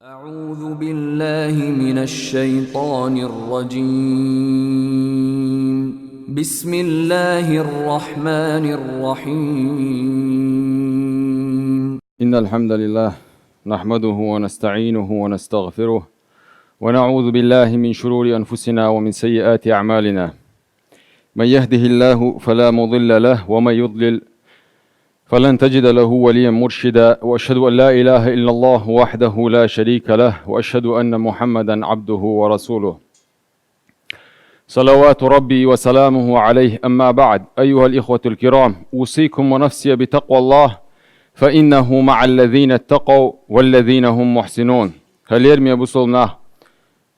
أعوذ بالله من الشيطان الرجيم. بسم الله الرحمن الرحيم. إن الحمد لله نحمده ونستعينه ونستغفره ونعوذ بالله من شرور أنفسنا ومن سيئات أعمالنا. من يهده الله فلا مضل له ومن يضلل فلن تجد له وليا مرشدا، وأشهد أن لا إله إلا الله وحده لا شريك له، وأشهد أن محمدا عبده ورسوله صلوات ربي وسلامه عليه. أما بعد، أيها الإخوة الكرام، أوصيكم ونفسي بتقوى الله فإنه مع الذين اتقوا والذين هم محسنون. هل يرمي أبو صلنا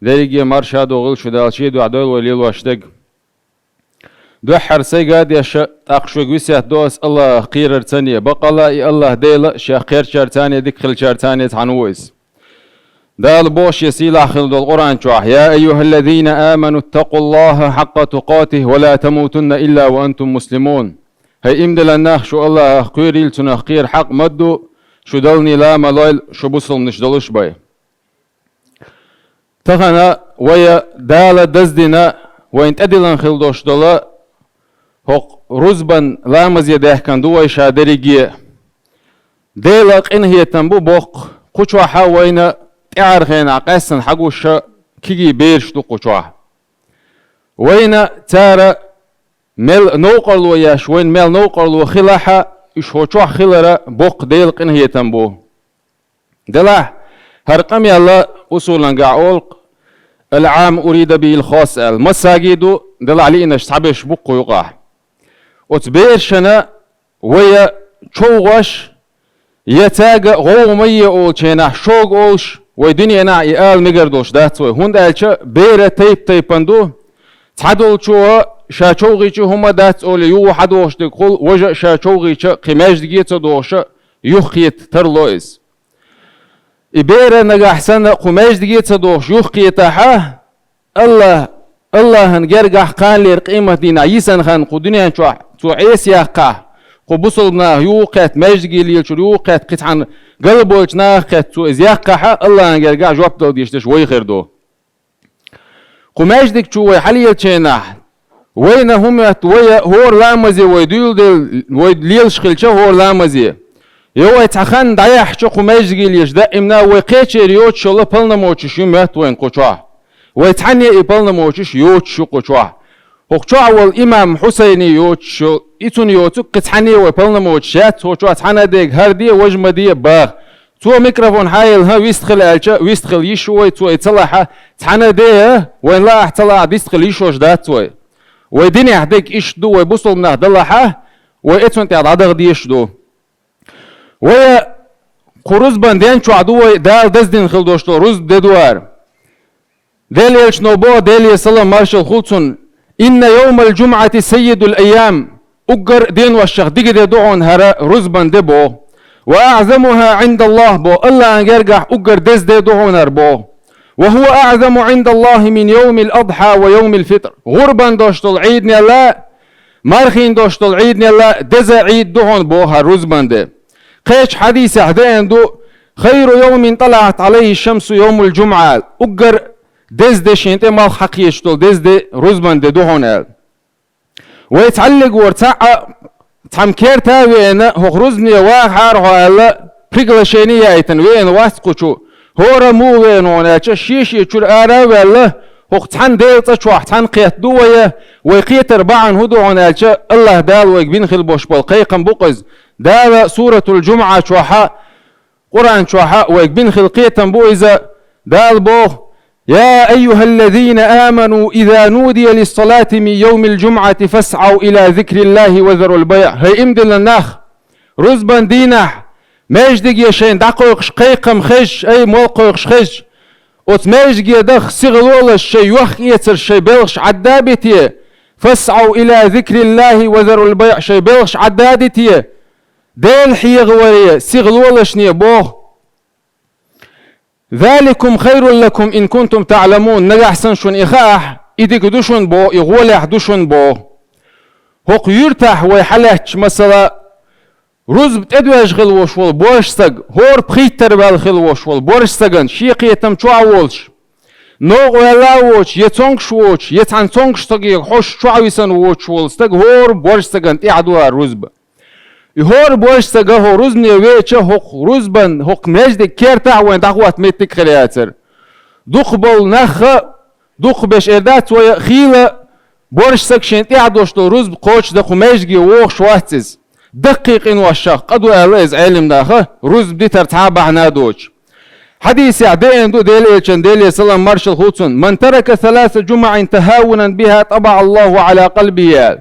ذلك مرشاد وغلش دالشيد وعدول وليل واشتق دوحر سيقاد يشا تاقشوك ويسيح دوس الله خير ارتانية بقلا الله ديلا شا خير شارتانية ديكخل شارتانية تعنويس دال بوش يسيل آخر دول قرآن شوح. يا أيها الذين آمنوا اتقوا الله حق تقاته ولا تموتن إلا وأنتم مسلمون. هاي امدل الناخ شو الله خير يلتنا خير حق مدو شو دلني لا ملايل شو بصل نشدلوش باي تغنى ويا دال دزدنا وين تأدلن خلدوش دلا هق رزبن لامز يده كان دوي شادريجي ديلق إن هي تنبو بوق قشوا حوين تعرفين عقسن حقوش كيجي بيرش دو قشوا وين تارا مل نوقر وياش وين مل نوقر وخلاحة إيش هوشوا خلرا بوق ديلق إن هي تنبو دلا هرقم يلا أصولا قاعولق العام أريد به الخاص المساجد دل علينا شعبش بق يقع وتبيرشنا ويا شوغش يتاجا غومية أولشنا شوغ أولش ويدنيا نا يقال مقردوش داتوي هون دالشا بيرة تيبندو تعدل شوها شا شوغي شو هما دات أولي يو حدوش دقول وجه شا شوغي شا قماش دقيت دوش يخيت ترلويز إبيرة نجاح سنة قماش دقيت دوش يخيتها الله هنجرجح قان لي قيمة دينا يسن خان قدنيا شو عيس يقع قبصلنا يوقت مجدي لي يوقت قطعا قلبوش ناقت سو يقع الله هنجرجح جواب دو ديشتش وي خير دو قماش ديك شو حاليا تشينا وين هم ويا هور لامزي ويدول ويدليل شخلشة هور لامزي يو يتخان ضيح شو قماش ديليش دائمنا وقيتش ريوت شو الله بلنا موتش شو مات وين قطعه ويتعني يبلنا موتش يوت شو قطعه وقطعه والإمام حسيني يوت شو إتون يوتو قطعني ويبلنا موتشات وقطعه تحنا ديك هردي وجمة دي باغ تو ميكروفون حايل ها ويستخل ألشا ويستخل يشوي تو يتصلحها تحنا دي وين لا احتلا ديستخل يشوش دات توي ويديني احديك إيش دو ويبصل منه دلحها وإتون تعد عدغ ديش دو ويا قروز بندين شو عدوي دال دزدين خلدوش دو روز ددوار ديل يلشنوبو ديل يسلم مارشال خلصون إن يوم الجمعة سيد الأيام أجر دين والشخ ديجي دعون هرا روز بندبو وأعظمها عند الله بو الله أنجرجح أجر دز دعون هربو وهو أعظم عند الله من يوم الأضحى ويوم الفطر غربا دوشتل عيد نلا مارخين دوشتل عيد نلا دز عيد دعون بو هروز بنده قيش حديث هدين دو خير يوم طلعت عليه الشمس يوم الجمعة أجر دز دشين تمال حقيشتل دز دي روزبان دي دوهونال ويتعلق ورتاع تمكير تاوين هو روزني واحد هلا بريغلشيني يايتن وين واسقوشو هورا مو وين وناچ شيشي چور ارا ولا هو تحن ديلتا چوح تحن قيت دويه ويقيت اربعن هدو وناچ الله دال ويقبين خل بوش بالقيقم بقز دال سورة الجمعة چوحا قرآن چوحا ويقبين خل قيتم بو إذا دال بو يا أيها الذين آمنوا إذا نودي للصلاة من يوم الجمعة فاسعوا إلى ذكر الله وذروا البيع. هي امدل الناخ رزبان دينح ماجدق يشين دقوقش قيقم خش أي موقوقش خش وتماجدق يدخ سغلول الشي وخ يتر شي بلغش عدابتي فاسعوا إلى ذكر الله وذروا البيع شي بلغش عدادتي ديل حيغ وريه سغلول شني بوه ذلكم خير لكم إن كنتم تعلمون. نجح سنشون إخاح إديك دوشون بو إغولح دوشون بو هق يرتاح ويحلح مثلا روز بتدواج خلوش وول بورش سگ هور بخيتر بال خلوش وول بورش سگن شيقي تم چواولش نوغ ولاوش يتونغش ووش يتعن تونغش تغي خوش چواويسن ووش وول سگ هور بورش سگن تيعدوا روزب هور بورش سگ هو روز نيويچه هوق روزبن هوق مجد كيرتا وين دعوات ميتك خلياتر دوخ بول نخ دوخ بش اردات ويا خيله بورش سگ شنتي عدوش تو روز بقوش دخو مجدي ووخ شواتز دقيق وشاق قدو أليز علم داخل روز بديتر تعبع نادوش حديث يعدين دو ديلي الچن ديلي سلام مارشل خوتسون من ترك 3 جمع تهاونا بها طبع الله على قلبه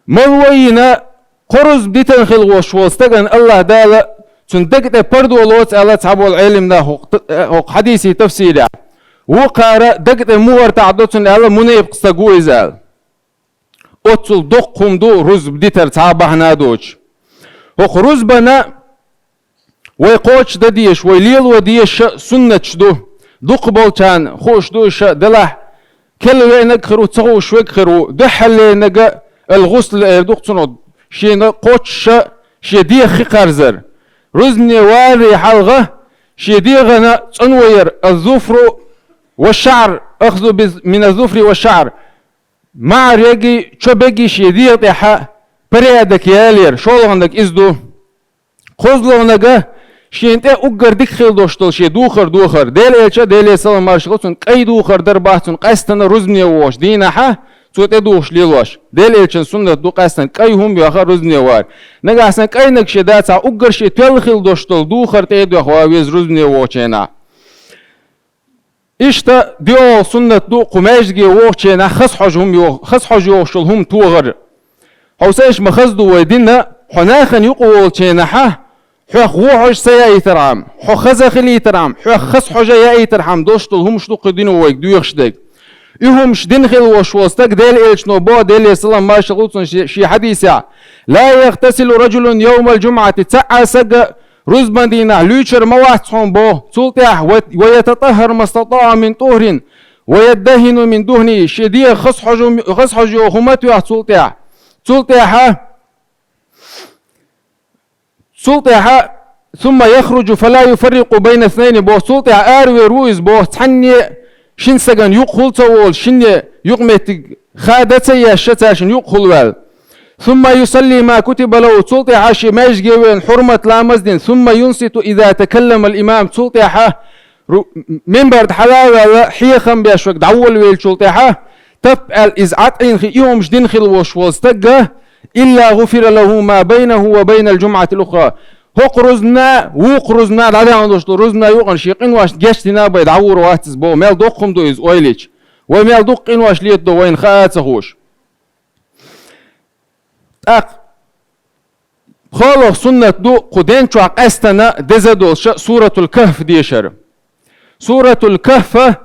ملوينا قرز بديتر خلوش وستغن الله دالا تندقت بردو لوت ألا تعبو العلم دا حديثي تفسيري وقارا دقت موار تعدوتن ألا منيب قصتقو إزال أتصل دقهم دو روز بديتر تعبه نادوش وخ روز بنا ويقوش دديش ويليل وديش سنة دو دق بولتان خوش دوش دلح كل وينك خرو تغو شوك خرو دحل نجا الغسل دقتنو شي قوش شي دي خقرزر روزني واري حلغة شي دي غنا تنوير الظفر والشعر أخذوا من الظفر والشعر مع ريجي شو بيجي شديد يحا بريدك يالير شو عندك إزدو خذلو نجا شينت أجر ديك خيل دوشتل شي دوخر ديل إيش ديل سلام مارشلون كأي دوخر درباتون قستنا رزني ووش دينا حا توت دوش ليلوش ديل إيش سنة دو قستن كأي هم بيأخر رزني وار نجا أصلا كأي نكشدات أجر شي تل خيل دوشتل دوخر تيدو أخويز رزني ووشينا إشتا ديو سنة دو قماشجي ووشينا خس حجهم شلهم توغر حوساش مخزدو ويدنا حناخن يقول شينا حا حخ وحش سيا يترعم حخ خزخلي يترعم حخ خس حجا يا يترحم دوشتلهم شتو قدينو ويك دويخشدك يهم شدين خل وشوستك ديل إيش نوبو ديل سلام ما شغلتون شي حديثة لا يغتسل رجل يوم الجمعة تسعى سق رزبان دينا لوشر مواتهم بو سلطح ويتطهر ما استطاع من طهر ويدهن من دهنه شديه خص حجو همتو سلطح ثم يخرج فلا يفرق بين اثنين بو سلطح آروي رويز بو تحني شن سجن يقخل تول شن يقمت خادتي الشتاشن يقخل وال ثم يصلي ما كتب له سلطة عاشي ما يجيوين حرمة لا مسجد ثم ينصت إذا تكلم الإمام سلطة منبر حلاوة حيخم بيشوك دعول ويل سلطة تفعل إزعات إنخي يوم جدين خلوش والستقة إلا غفر له ما بينه وبين الجمعة الأخرى هقرزنا وقرزنا على عندوش رزنا يوقن شيقين واش جشتنا بيدعور واتس بو ميل دوقهم دو إز أويليش وميل دوقين واش ليت دو وين خاتسخوش خالق سنة دو قدين شعق استنا دزدول سورة الكهف ديشر سورة الكهف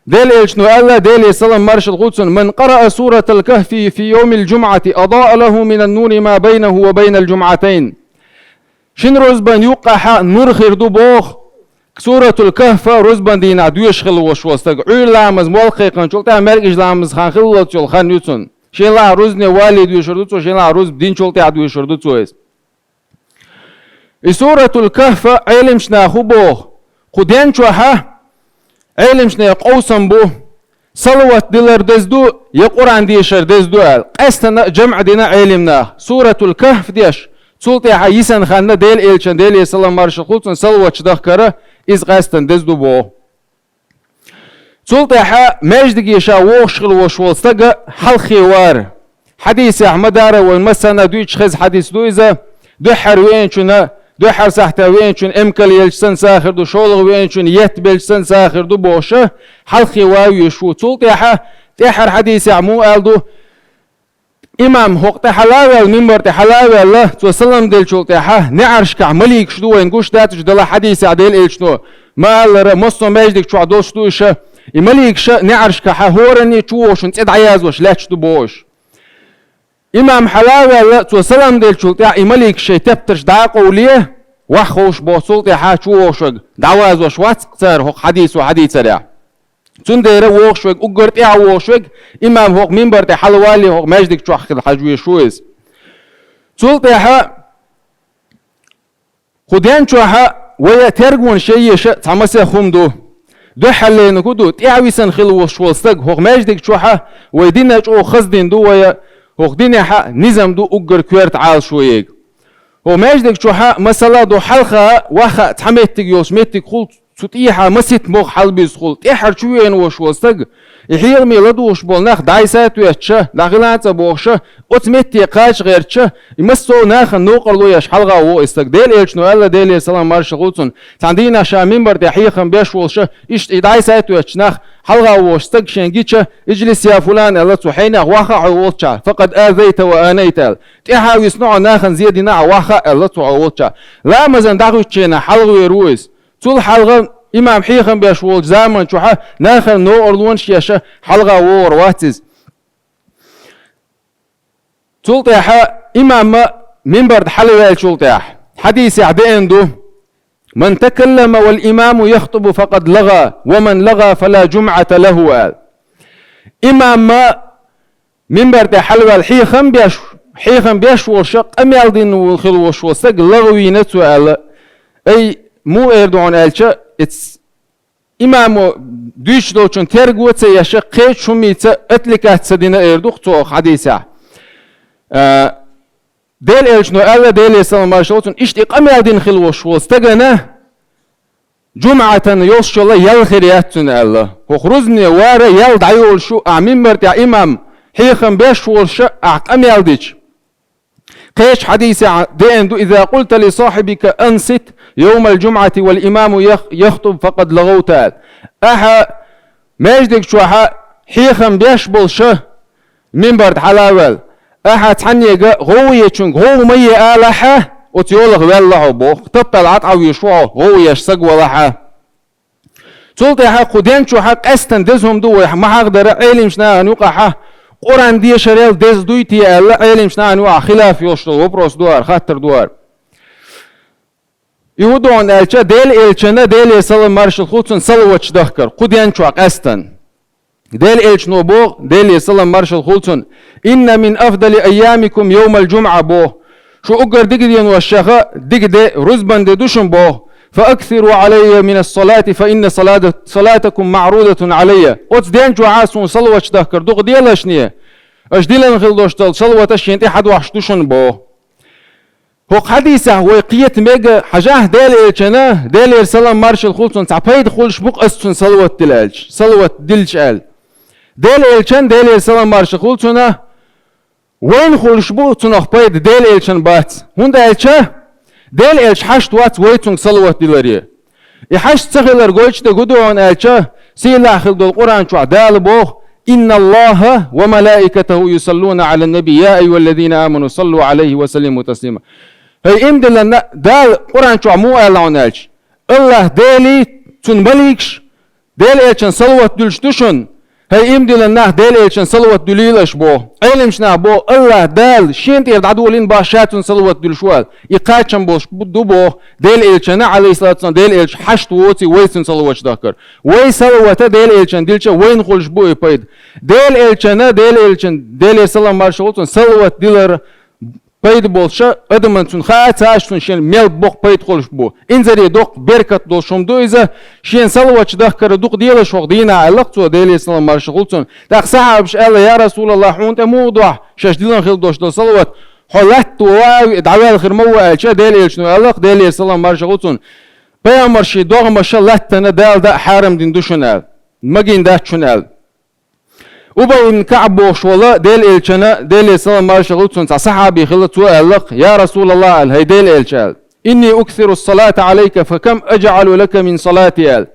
ديل إلشنو ألا ديل سلام مرش القدسن من قرأ سورة الكهف في يوم الجمعة أضاء له من النور ما بينه وبين الجمعتين شن رزبان يوقع نور خير دو بوخ سورة الكهف رزبان دينا دويش خلوش وستق عيل لامز مولقيقن شلتها مرقش لامز خان خلوت شل خان يوتسن شين لا روز نوالي دويشردوتسو شين لا روز بدين شلتها دويشردوتسو سورة الكهف علم شناخو بوخ قدين شوحا علم شنا قوسم بو صلوات دلر دزدو يقران ديشر دزدو قستنا جمع دينا علمنا سورة الكهف ديش سلطة حيسن خاننا ديل إلشن ديل يسلام مارش خلصن صلوات شدخكرة إز قستن دزدو بو سلطة حا مجد جيشا ووشغل وشولستقى حل خيوار حديث أحمد دارة والمسانا دويش خز حديث دويزة دو حروين شنا دو حر سحتا وين شون امكل يلشسن ساخر دو شولغ وين شون يتبلشسن ساخر دو بوشه حلقي واوي شو تلطيحة تحر حديث عمو قال إمام هوقت حلاوة المنبر تحلاوة الله توسلم ديل شلطيحة نعرش كعمليك شدو وينقوش داتش دلا حديث عديل إلشنو ما قال مصنو ماجدك شو عدو شدوش إماليك شا نعرش كحهورني شوش انت عياز وش لا تشدو بوش إمام حلاوة توسلم ديل شلطيحة إماليك شي تبترش دعا قوليه وحوش بوصلتي حاشوش دعواز وشوات قصر هو حديث وحديث سريع تندير ووشوك أقرت إيه ووشوك إمام هو منبر حلوالي هو مجدك شو أخذ حجوي شويز سلطة خدين شوها ويا ترجون شيء تعمسه خمدو دو حلين كودو تعويسن خلو شوالستق هو ماجدك شوها ويدينا جو خزدين دو ويا هو دينا حق نظام دو أجر كويرت عال شويك هو ماجدك شوها مثلا دو حلقة واخا تحميتك يوسميتك خل تطيحة مسيت مخ حلبيز خل تحر شوين وشوالستق يحير ميلادو وش بولناخ دايسات ويتشه داخلات بوخشه أتمتي قاش غيرشه يمسو ناخ نوقر لو يش حلقة وو استقديل إيش نو الله ديل سلام مارش غوتون تاندينا شامين برد يحيخن بيش وشة إيش دايسات ويتشناخ حلقة وو استقشن جيتشه اجلس يا فلان الله تحينا واخا عوضشه فقد آذيت وآنيت تحاول يصنع ناخن زيادنا واخا الله تعوضشه لا مزن داخل تشينا حلقة ويرويس طول حلقة إمام حيخن بيشول زمان شوحة ناخر نو أرلون شيشة حلقة وور واتز تلتاح إمام منبر حلوة تلتاح حديث عدين دو من تكلم والإمام يخطب فقد لغى ومن لغى فلا جمعة له قال إمام منبر حلوة حيخن بيشول شق أم يالدين والخلوش وسق لغوي نتو أي مو إردوان ألشا إمامو دوش دوشن ترجو تياشا قيد شميتا أتلكات سدينا إردوخ توخ حديثة ديل إلشنو ألا ديل يسلم مارشوتن إشتيق أمي دين خلوش واستغنى جمعة يوش الله يلخرياتن ألا وخرزني وارا يلد عيول شو أعمين مرتع إمام حيخن بيش والشا أعق أمي يلديش قيش حديثة دين إذا قلت لصاحبك أنست يوم الجمعة والإمام يخطب فقد لغوت أحا ماجدك شوحا حيخن بيشبل شه منبرد حلاول أحا تحنيقا غوية چونك غو مي آلحا وتيولغ والله بوخ تطلعت أو يشوع غوية شسق ولحا تولت أحا قدين شوحا قستن دزهم دو ما حقدر علم شناغن يقحا قرآن دي شريل دز دويتي ألا علم شناغن يقع خلاف يوشتل وبروس دوار خاطر دوار يهودون ألشا ديل إلشنا ديل يسلم مارشل خوتون سلوش دهكر قدين شوق أستن ديل إلش نوبوغ ديل يسلم مارشل خوتون إن من أفضل أيامكم يوم الجمعة بوه شو أقر دقدين والشخاء دقدي رزبان دي دوشن بوه فأكثروا علي من الصلاة فإن صلاتكم معروضة علي أتس دين جو عاسون سلوش دهكر دوغ ديالش نيه أش ديلن خلدوشتل سلوتش ينتي حد وحش دوشن بوه هو حديثه وقيت ميجا حاجه ديل إلشنا ديل يرسلم مارشل خلصون تعبيد خلش بق أستون سلوت دلالج سلوت دلش قال ديل إلشن ديل يرسلم مارشل خلصونه وين خلش بق تنخ بيد ديل إلشن بات هوندا إلشه ديل إلش حشت وات ويتون سلوت دلاريه يحشت سخيلر قولش ده قدوان إلشه سيلا خلد القرآن شو عدال بوخ إن الله وملائكته يصلون على النبي يا أيها الذين آمنوا صلوا عليه وسلموا تسليما هي إمدل لنا دال قرآن شو عمو أعلانالش الله دالي تنبليكش دال إيشان صلوات دلشتشن هي إمدل لنا دال إيشان صلوات دليلش بو علمشنا بو الله دال شين تيرد عدولين باشاتون صلوات دلشوال يقاتشن بوش بدو بو دال إيشان عليه الصلاة والسلام دال إيش حشت ووتي ويسن صلوات داكر وي صلوات دال إيشان دلشا وين خلش بو يبايد دال إيشان دال إيسلام مارشوتون صلوات دلر بيد بولشا أدمن تون خاات عاشتون شين ميل بوق بيد خلش بو إنزري دوق بركت دوشم دو إذا شين سلوات دهكر دوق ديالش وق دينا علاقتو ديلي سلام مارشغولتون داق صحابش قال يا رسول الله حونت موضوع شاش ديلن خيل دوش دو سلوات حلت واوي دعوال خير مو شا ديلي شنو علاق ديلي سلام مارشغولتون بيامر شي دوغ ما شاء الله تنا دال دا حارم دين دوشنال ماجين دا شنال أبي بن كعب وشولا ديل إلشنا ديل سلام مارشغولتون صحابي خلتو ألق يا رسول الله هي ديل إلشال إني أكثر الصلاة عليك فكم أجعل لك من صلاتي ال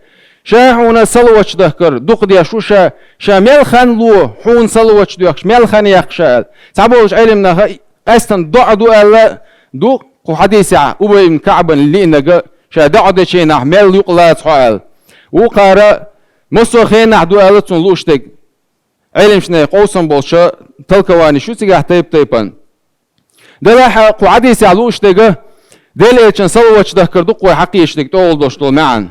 شاحونا سلوش دهكر دوق ديا شوشا شامل خان لو حون سلوش دياخش مل خان يخشال تعبوش علمنا أستن دع دو ألا دو حديثة أبي بن كعب اللي إنك شا دع دشين أحمل يقلا سؤال وقارا مسخين عدو ألا تنلوشتك علم شنو قوسم بولشا تلكواني شو تيجي تيبان ده راح قعدي سالوش تيجي ديل إيشان سلوش ده كردوق وحقيش تيجي تقول دوشتول معن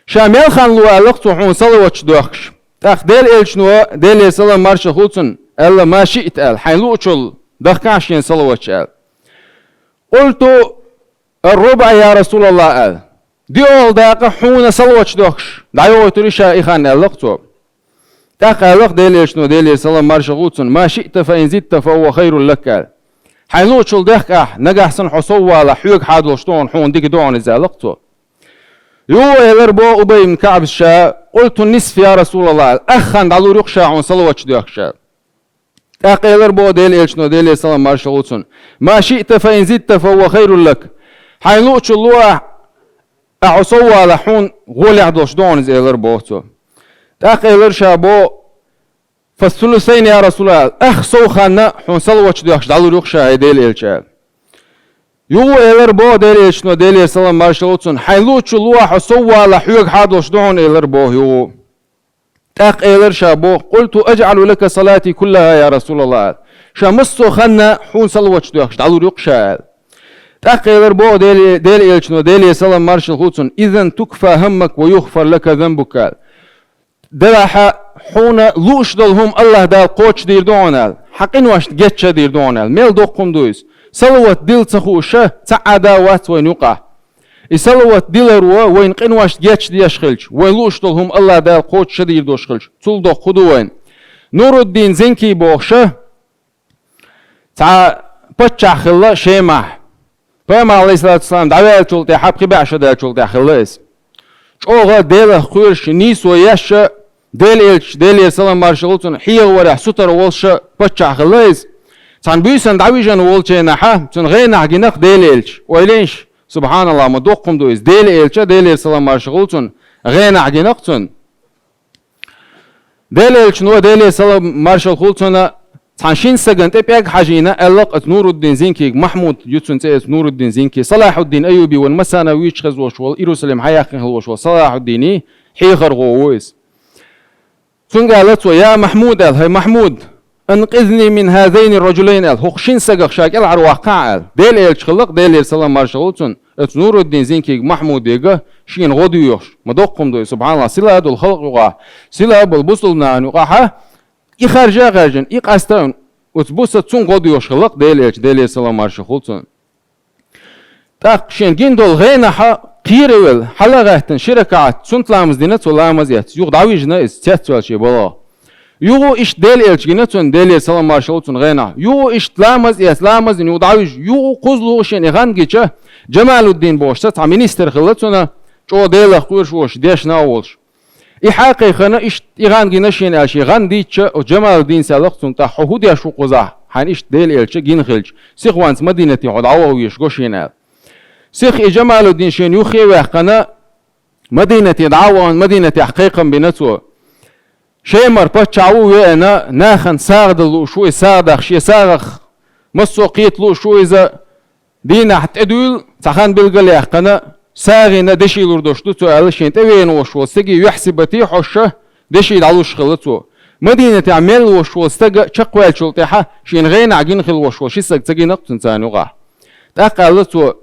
شامل خان لو علاقته حون سلوش دوخش تاخ ديل إيشنو ديل سلام مارش خوتن ألا ما شئت أل حين لوشل دخكاشين سلوش أل قلتو الربع يا رسول الله قال دي أول داقة حون صلوش دوكش دعيو تريشا إخان اللقطو داقة اللق ديلي شنو ديلي سلام مارشغوتسون ما شئت فإن زدت فهو خير لك قال حينوش الداقة نجح سن حصوة لحيوك حاد وشتون حون ديك دون إذا لقطو يو إلربو أبي من كعب الشاء قلت النصف يا رسول الله أخن دعلو رقشا عن صلوش دوكشا داقة إلربو ديلي شنو ديلي سلام مارشغوتسون ما شئت فإن زدت فهو خير لك حينوش الله أعصوا لحون غولي عدوش دون زي الربوتو تاقي لرشابو فالثلثين يا رسول الله أخصو خانا حون صلوش دوكش دعلو ريوخشا هيديل إلشا يو إلربو ديل إلشنو ديل إلسلام مارشلوتسون حيلوش الله حصوا لحيوك حادوش دون إلربو يو تاقي لرشابو قلت أجعل لك صلاتي كلها يا رسول الله شمسو خانا حون صلوش دوكش دعلو ريوخشا تأخير بو ديل إلشنو ديل سلام مارشل خوتسون إذن تكفى همك ويغفر لك ذنبك دلحا حونا لوش دلهم الله دال قوش دير دونال حقين واش جتش دير دونال ميل دوقم دويس سلوات ديل تخوشة تعادا وات وين يقع سلوات ديل روا وين قين واش جتش ديشخلش وين لوش دلهم الله دال قوش دير دوشخلش تول دو خدو وين نور الدين زنكي بوخشة تا بتشع خلا شيمح فما عليه الصلاة والسلام دعوة شلتي حبقي بعشة دا شلتي خلاص شوغا ديل خيرش نيس ويش ديل السلام مارشلتون حيه ورح ستر والش بتشع خلاص تان بيسن دعويجن والشي نحا تن غير حقنق ديلش ويلينش سبحان الله ما دوقم دويس ديل السلام مارشلتون غير حقنق تن ديلش نو ديل السلام مارشلتون تانشين سجنت بيج حاجينا ألق نور الدين زنكي محمود يوتسون تيس نور الدين زنكي صلاح الدين أيوبي والمسانا ويش خز وشوال إيروسلم حياخن وشوال صلاح الديني حيخر غوويس ثم قالت يا محمود هاي محمود انقذني من هذين الرجلين هوخشين سجق شاك العرواقع ديل الشخلق ديل سلام مارشغولتون نور الدين زنكي محمود يجا شين غوديوش مدوقهم دو سبحان الله سلا دول خلق وقع سلا بالبصلنا نقاحه يخرجا غاجن يقاستون وتبوسة تون غوديوش خلق ديل سلام مارشغولتون تاق شين جندول غينها قيرول حلقاتن شركات سنتلامز دينت ولامز يات يوغ دعويجنا استياتوال شي بلا يوغو إش ديل إلشجينتون ديل سلام مارشغولتون غينا يوغو إش لامز يات لامز يوغ دعويج يوغو قزلو شين إغان جيشا جمال الدين بوش تتع مينيستر خلتونا شو ديل خورش وش ديش ناولش إحاقي خنا إش إغان جينشين أشي غان ديتشا وجمال الدين سالقتون تا حهود يشو قزح حان إش ديل إلشا جين خلج سيخوانس مدينة يعود عواويش قوشينال سيخ جمال الدين شين يوخي ويحقنا مدينة يدعوان مدينة حقيقا بنتو شيمر باتشعو وينا ناخن ساغدلو شوي ساغدخ شي ساغخ مسوقيت لو شوي إذا دينا حتدول تخان بالقل يحقنا ساغينا دشي لردوشتو تو ألشين تبين وشو سيجي يحسبتي حوشة دشي دعلوش خلطو مدينة عمل وشو استجا شقوال شلتها شين غين عجين خل وشو شي سجي نقطن ثانوغا تقالتو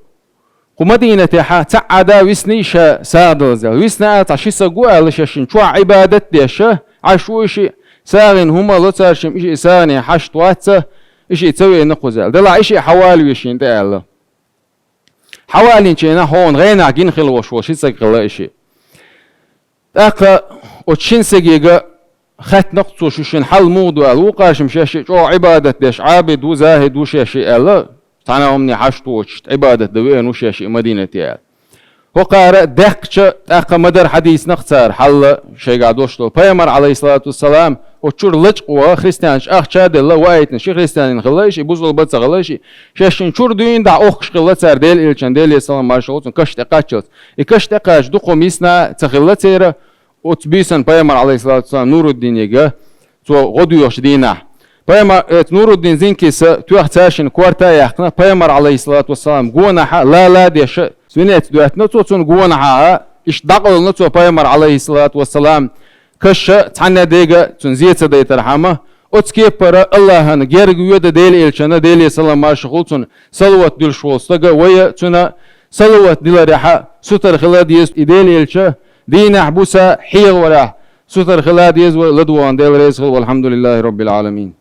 ومدينة حا تعدا ويسنيشا سادلزل ويسنا تعشيسا قوال شاشين شو عبادة ديشا عشوشي ساغن هما لترشم إشي ساني حشت واتسا إشي تسوي نقوزل دلا إشي حوالي ويشين تقال حوالي شينا هون غين عجين خل وشو شي سجل إشي تاقا وتشين سجيجا خت نقطو شوشين حل موضوع الوقاشم شاشي شو عبادة ديش عابد وزاهد وشاشي ألا تانا أمني حشتوش عبادة دوين وشاشي مدينة يال هو قارئ دقش تاقا مدر حديث نقصار حل شيء قادوشتو بيامر عليه الصلاة والسلام وتشور لجق وخريستيانش شاد الله وايتن شي خريستيانين خلايش يبوزل بطا خلايش شاشين شور دوين دع أخش خلاتسار ديل إلشان ديل السلام مارشوتن كشت اقاتشوت كشت اقاش دقو ميسنا تخلاتسيرا وتبيسن بيامر عليه الصلاة والسلام نور الدين يجا تو غدوش دينا بيامر نور الدين زينكيس توخ تاشن كوارتا يحقنا بيامر عليه الصلاة والسلام قونا لا ديش سنيت دواتنا توتون قونا إش دقل نتو بيامر عليه الصلاة والسلام كش تحنا ديجا تنزيت دي ترحمه أتكيب برا الله هن جرج ويدا ديل إلشنا ديل سلام ماشخولتون سلوات دل شوستجا ويا تنا سلوات دل ريحة ستر خلاد يس ديل إلشة دين حبوسا حيغ وراه ستر خلاد يس لدوان ديل رزق والحمد لله رب العالمين.